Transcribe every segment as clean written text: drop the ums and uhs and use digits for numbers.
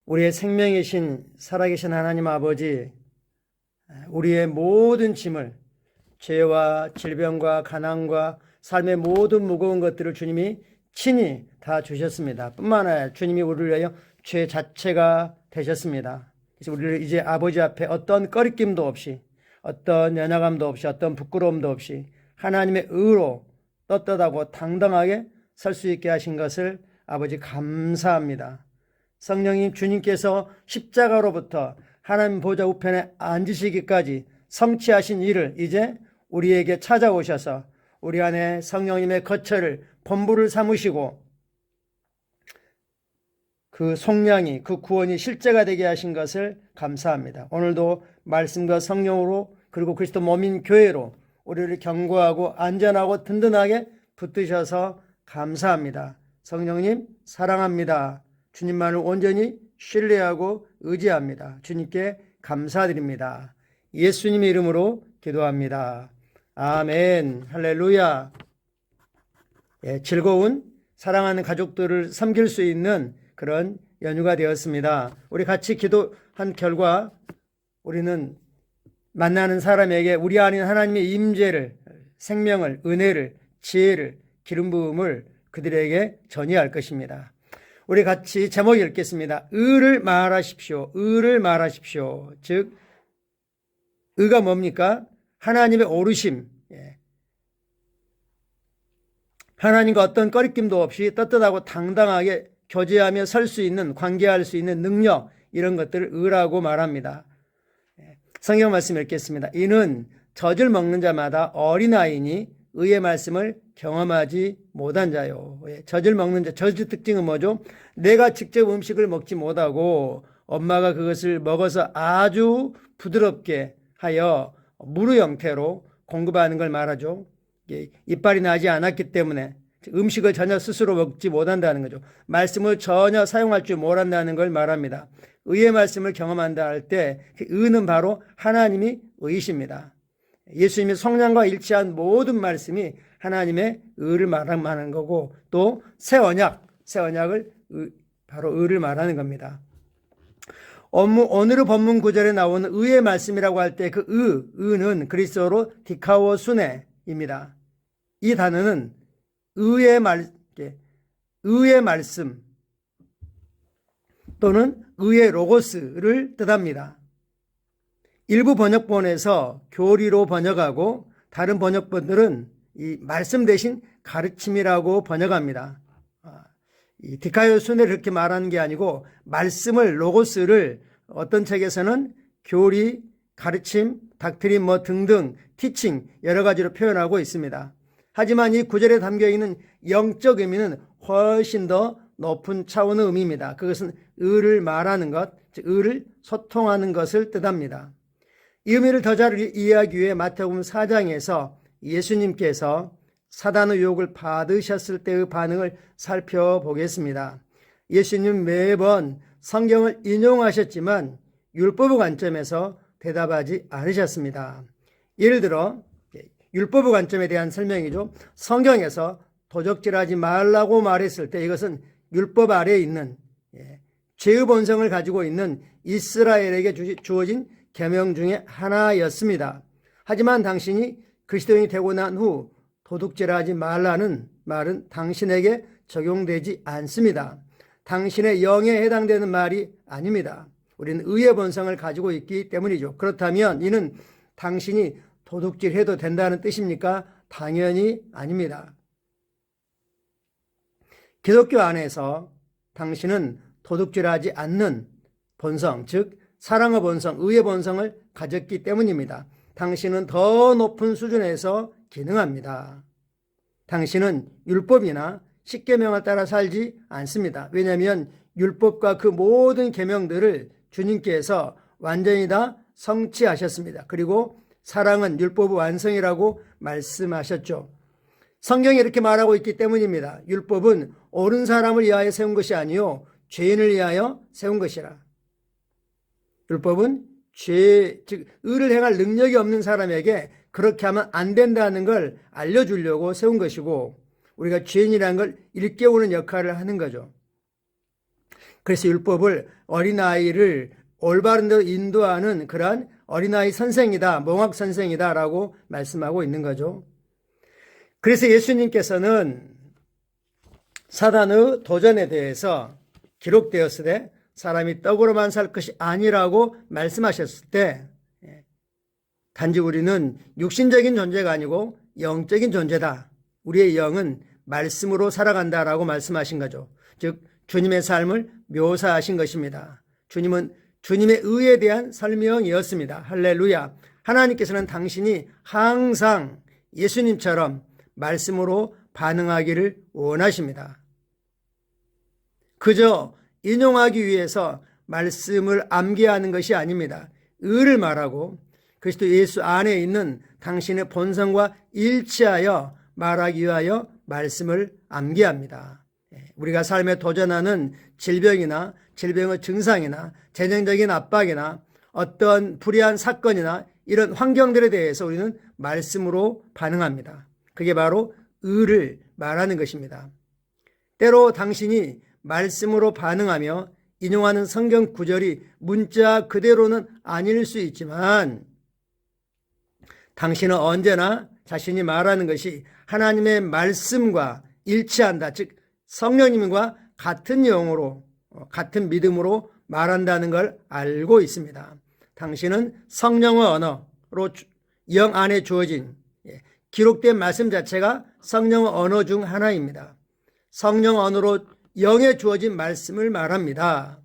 우리의 생명이신 살아계신 하나님 아버지, 우리의 모든 짐을, 죄와 질병과 가난과 삶의 모든 무거운 것들을 주님이 친히 다 주셨습니다. 뿐만 아니라 주님이 우리를 위하여 죄 자체가 되셨습니다. 그래서 우리를 이제 아버지 앞에 어떤 꺼리낌도 없이, 어떤 연약함도 없이, 어떤 부끄러움도 없이 하나님의 의로 떳떳하고 당당하게 설 수 있게 하신 것을 아버지 감사합니다. 성령님, 주님께서 십자가로부터 하나님 보좌 우편에 앉으시기까지 성취하신 일을 이제 우리에게 찾아오셔서 우리 안에 성령님의 거처를 본부를 삼으시고 그 속량이, 그 구원이 실제가 되게 하신 것을 감사합니다. 오늘도 말씀과 성령으로, 그리고 그리스도 몸인 교회로 우리를 견고하고 안전하고 든든하게 붙드셔서 감사합니다. 성령님 사랑합니다. 주님만을 온전히 신뢰하고 의지합니다. 주님께 감사드립니다. 예수님의 이름으로 기도합니다. 아멘. 할렐루야. 즐거운 사랑하는 가족들을 섬길 수 있는 그런 연휴가 되었습니다. 우리 같이 기도한 결과 우리는 만나는 사람에게 우리 안에 하나님의 임재를, 생명을, 은혜를, 지혜를, 기름 부음을 그들에게 전이할 것입니다. 우리 같이 제목 읽겠습니다. 의를 말하십시오. 의를 말하십시오. 즉 의가 뭡니까? 하나님의 오르심, 하나님과 어떤 꺼리낌도 없이 떳떳하고 당당하게 교제하며 설 수 있는, 관계할 수 있는 능력, 이런 것들을 의라고 말합니다. 성경 말씀 읽겠습니다. 이는 젖을 먹는 자마다 어린아이니 의의 말씀을 경험하지 못한 자요. 젖을 먹는 자, 젖의 특징은 뭐죠? 내가 직접 음식을 먹지 못하고 엄마가 그것을 먹어서 아주 부드럽게 하여 무르 형태로 공급하는 걸 말하죠. 이빨이 나지 않았기 때문에 음식을 전혀 스스로 먹지 못한다는 거죠. 말씀을 전혀 사용할 줄 모른다는 걸 말합니다. 의의 말씀을 경험한다 할 때 그 의는 바로 하나님이 의이십니다. 예수님이 성령과 일치한 모든 말씀이 하나님의 의를 말하는 거고, 또 새 언약을 바로 의를 말하는 겁니다. 오늘의 본문 구절에 나오는 의의 말씀이라고 할 때 그 의는 그리스어로 디카오수네입니다. 이 단어는 의의 말씀 또는 의의 로고스를 뜻합니다. 일부 번역본에서 교리로 번역하고 다른 번역본들은 이 말씀 대신 가르침이라고 번역합니다. 이 디카오수네를 그렇게 말하는 게 아니고 말씀을, 로고스를 어떤 책에서는 교리, 가르침, 닥트린 등등 티칭 여러 가지로 표현하고 있습니다. 하지만 이 구절에 담겨있는 영적 의미는 훨씬 더 높은 차원의 의미입니다. 그것은 의를 말하는 것, 즉 의를 소통하는 것을 뜻합니다. 이 의미를 더 잘 이해하기 위해 마태복음 4장에서 예수님께서 사단의 유혹을 받으셨을 때의 반응을 살펴보겠습니다. 예수님 매번 성경을 인용하셨지만 율법의 관점에서 대답하지 않으셨습니다. 예를 들어 율법의 관점에 대한 설명이죠. 성경에서 도적질하지 말라고 말했을 때 이것은 율법 아래에 있는 죄의 본성을 가지고 있는 이스라엘에게 주어진 계명 중에 하나였습니다. 하지만 당신이 그리스도인이 되고 난 후 도둑질하지 말라는 말은 당신에게 적용되지 않습니다. 당신의 영에 해당되는 말이 아닙니다. 우리는 의의 본성을 가지고 있기 때문이죠. 그렇다면 이는 당신이 도둑질해도 된다는 뜻입니까? 당연히 아닙니다. 기독교 안에서 당신은 도둑질하지 않는 본성, 즉 사랑의 본성, 의의 본성을 가졌기 때문입니다. 당신은 더 높은 수준에서 기능합니다. 당신은 율법이나 십계명을 따라 살지 않습니다. 왜냐하면 율법과 그 모든 계명들을 주님께서 완전히 다 성취하셨습니다. 그리고 사랑은 율법의 완성이라고 말씀하셨죠. 성경이 이렇게 말하고 있기 때문입니다. 율법은 옳은 사람을 위하여 세운 것이 아니요 죄인을 위하여 세운 것이라. 율법은 즉 의를 행할 능력이 없는 사람에게 그렇게 하면 안 된다는 걸 알려주려고 세운 것이고, 우리가 죄인이라는 걸 일깨우는 역할을 하는 거죠. 그래서 율법을 어린아이를 올바른 데로 인도하는 그러한 어린아이 선생이다, 몽학 선생이다라고 말씀하고 있는 거죠. 그래서 예수님께서는 사단의 도전에 대해서 기록되었을 때 사람이 떡으로만 살 것이 아니라고 말씀하셨을 때 단지 우리는 육신적인 존재가 아니고 영적인 존재다. 우리의 영은 말씀으로 살아간다라고 말씀하신 거죠. 즉 주님의 삶을 묘사하신 것입니다. 주님은 주님의 의에 대한 설명이었습니다. 할렐루야. 하나님께서는 당신이 항상 예수님처럼 말씀으로 반응하기를 원하십니다. 그저 인용하기 위해서 말씀을 암기하는 것이 아닙니다. 의를 말하고 그리스도 예수 안에 있는 당신의 본성과 일치하여 말하기 위하여 말씀을 암기합니다. 우리가 삶에 도전하는 질병이나 질병의 증상이나 재정적인 압박이나 어떤 불의한 사건이나 이런 환경들에 대해서 우리는 말씀으로 반응합니다. 그게 바로 의를 말하는 것입니다. 때로 당신이 말씀으로 반응하며 인용하는 성경 구절이 문자 그대로는 아닐 수 있지만 당신은 언제나 자신이 말하는 것이 하나님의 말씀과 일치한다. 즉 성령님과 같은 영으로 같은 믿음으로 말한다는 걸 알고 있습니다. 당신은 성령의 언어로 영 안에 주어진 기록된 말씀 자체가 성령의 언어 중 하나입니다. 성령 언어로 영에 주어진 말씀을 말합니다.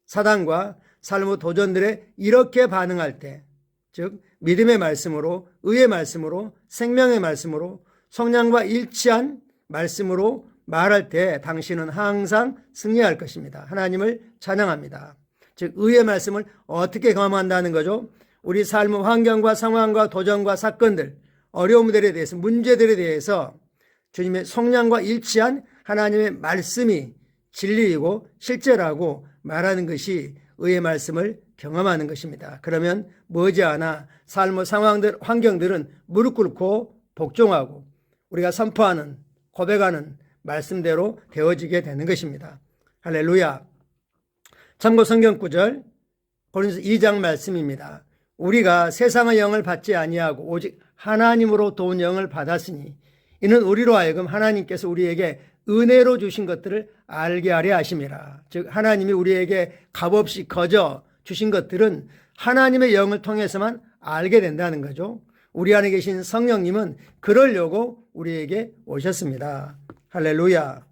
사단과 삶의 도전들에 이렇게 반응할 때, 즉 믿음의 말씀으로, 의의 말씀으로, 생명의 말씀으로, 성령과 일치한 말씀으로 말할 때 당신은 항상 승리할 것입니다. 하나님을 찬양합니다. 즉 의의 말씀을 어떻게 경험한다는 거죠? 우리 삶의 환경과 상황과 도전과 사건들, 어려움들에 대해서, 문제들에 대해서 주님의 성령과 일치한 하나님의 말씀이 진리이고 실제라고 말하는 것이 의의 말씀을 경험하는 것입니다. 그러면 머지않아 삶의 상황들, 환경들은 무릎 꿇고 복종하고 우리가 선포하는, 고백하는 말씀대로 되어지게 되는 것입니다. 할렐루야. 참고 성경 구절 고린도서 2장 말씀입니다. 우리가 세상의 영을 받지 아니하고 오직 하나님으로 도운 영을 받았으니 이는 우리로 하여금 하나님께서 우리에게 은혜로 주신 것들을 알게 하려 하심이라. 즉 하나님이 우리에게 값없이 거저 주신 것들은 하나님의 영을 통해서만 알게 된다는 거죠. 우리 안에 계신 성령님은 그러려고 우리에게 오셨습니다. 할렐루야.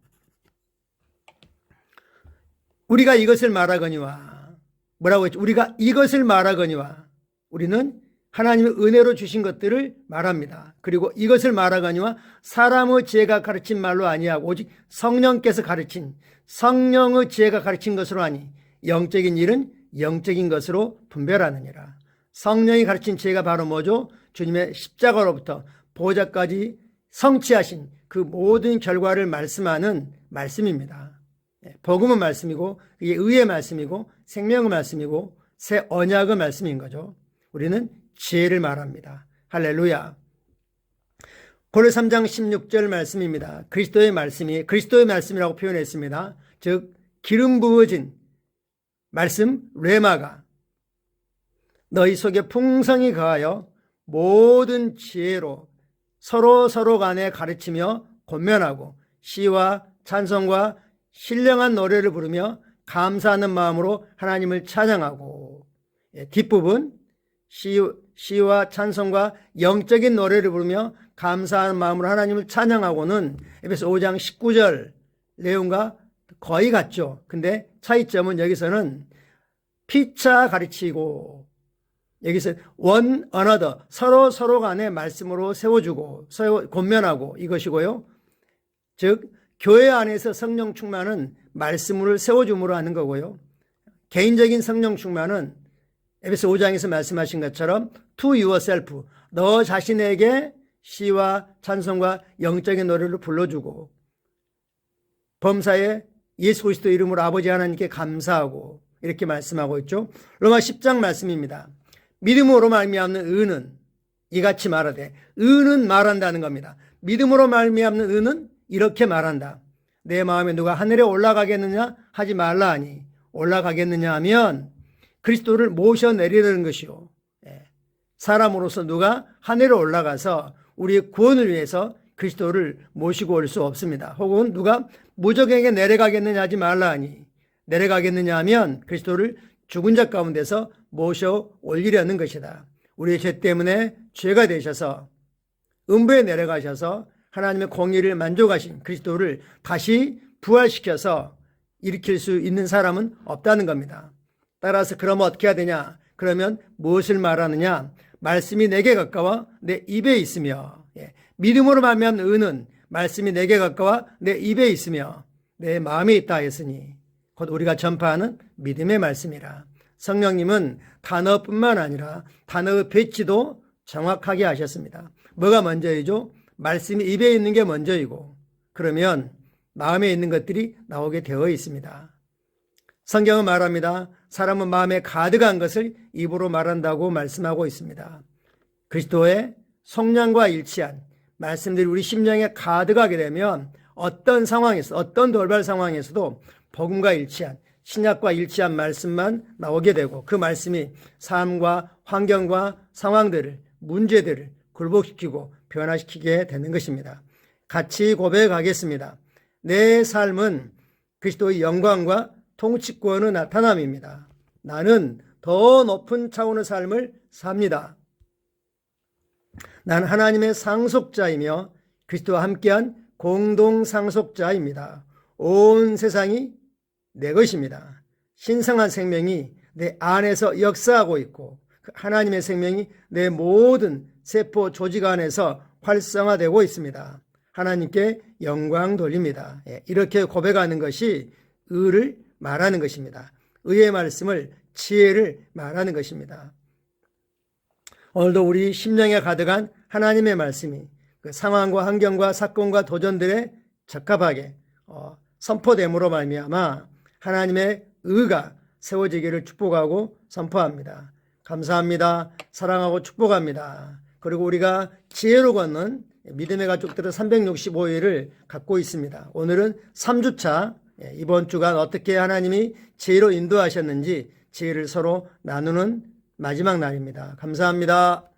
우리가 이것을 말하거니와 뭐라고 했죠? 우리가 이것을 말하거니와 우리는 하나님의 은혜로 주신 것들을 말합니다. 그리고 이것을 말하거니와 사람의 지혜가 가르친 말로 아니하고 오직 성령께서 가르친 성령의 지혜가 가르친 것으로 하니 영적인 일은 영적인 것으로 분별하느니라. 성령이 가르친 지혜가 바로 뭐죠? 주님의 십자가로부터 보좌까지 성취하신 그 모든 결과를 말씀하는 말씀입니다. 복음은 말씀이고 이게 의의 말씀이고 생명의 말씀이고 새 언약의 말씀인 거죠. 우리는 지혜를 말합니다. 할렐루야. 고린도서 3장 16절 말씀입니다. 그리스도의 말씀이 그리스도의 말씀이라고 표현했습니다. 즉 기름 부어진 말씀 레마가 너희 속에 풍성히 거하여 모든 지혜로 서로 간에 가르치며 권면하고 시와 찬송과 신령한 노래를 부르며 감사하는 마음으로 하나님을 찬양하고 뒷부분 시와 찬송과 영적인 노래를 부르며 감사하는 마음으로 하나님을 찬양하고는 에베소 5장 19절 내용과 거의 같죠. 근데 차이점은 여기서는 피차 가르치고 여기서 one another 서로 간에 말씀으로 세워주고 권면하고 이것이고요. 즉 교회 안에서 성령 충만은 말씀을 세워줌으로 하는 거고요. 개인적인 성령 충만은 에베소 5장에서 말씀하신 것처럼 to yourself 너 자신에게 시와 찬송과 영적인 노래를 불러주고 범사에 예수 그리스도 이름으로 아버지 하나님께 감사하고 이렇게 말씀하고 있죠. 로마 10장 말씀입니다. 믿음으로 말미암는 의는 이같이 말하되 의는 말한다는 겁니다. 믿음으로 말미암는 의는 이렇게 말한다. 내 마음에 누가 하늘에 올라가겠느냐 하지 말라 하니, 올라가겠느냐 하면 그리스도를 모셔내리려는 것이요. 사람으로서 누가 하늘에 올라가서 우리의 구원을 위해서 그리스도를 모시고 올 수 없습니다. 혹은 누가 무적에게 내려가겠느냐 하지 말라 하니, 내려가겠느냐 하면 그리스도를 죽은 자 가운데서 모셔 올리려는 것이다. 우리의 죄 때문에 죄가 되셔서 음부에 내려가셔서 하나님의 공의를 만족하신 그리스도를 다시 부활시켜서 일으킬 수 있는 사람은 없다는 겁니다. 따라서 그러면 어떻게 해야 되냐? 그러면 무엇을 말하느냐? 말씀이 내게 가까워 내 입에 있으며, 믿음으로 말미암는 의는 말씀이 내게 가까워 내 입에 있으며 내 마음에 있다 했으니, 곧 우리가 전파하는 믿음의 말씀이라. 성령님은 단어뿐만 아니라 단어의 배치도 정확하게 하셨습니다. 뭐가 먼저이죠? 말씀이 입에 있는 게 먼저이고, 그러면 마음에 있는 것들이 나오게 되어 있습니다. 성경은 말합니다. 사람은 마음에 가득한 것을 입으로 말한다고 말씀하고 있습니다. 그리스도의 성령과 일치한 말씀들이 우리 심령에 가득하게 되면 어떤 상황에서, 어떤 돌발 상황에서도 복음과 일치한, 신약과 일치한 말씀만 나오게 되고, 그 말씀이 삶과 환경과 상황들을, 문제들을 굴복시키고 변화시키게 되는 것입니다. 같이 고백하겠습니다. 내 삶은 그리스도의 영광과 통치권의 나타남입니다. 나는 더 높은 차원의 삶을 삽니다. 난 하나님의 상속자이며 그리스도와 함께한 공동 상속자입니다. 온 세상이 내 것입니다. 신성한 생명이 내 안에서 역사하고 있고, 하나님의 생명이 내 모든 세포 조직 안에서 활성화되고 있습니다. 하나님께 영광 돌립니다. 이렇게 고백하는 것이 의를 말하는 것입니다. 의의 말씀을, 지혜를 말하는 것입니다. 오늘도 우리 심령에 가득한 하나님의 말씀이 그 상황과 환경과 사건과 도전들에 적합하게 선포됨으로 말미암아 하나님의 의가 세워지기를 축복하고 선포합니다. 감사합니다. 사랑하고 축복합니다. 그리고 우리가 지혜로 걷는 믿음의 가족들은 365일을 갖고 있습니다. 오늘은 3주차, 이번 주간 어떻게 하나님이 지혜로 인도하셨는지 지혜를 서로 나누는 마지막 날입니다. 감사합니다.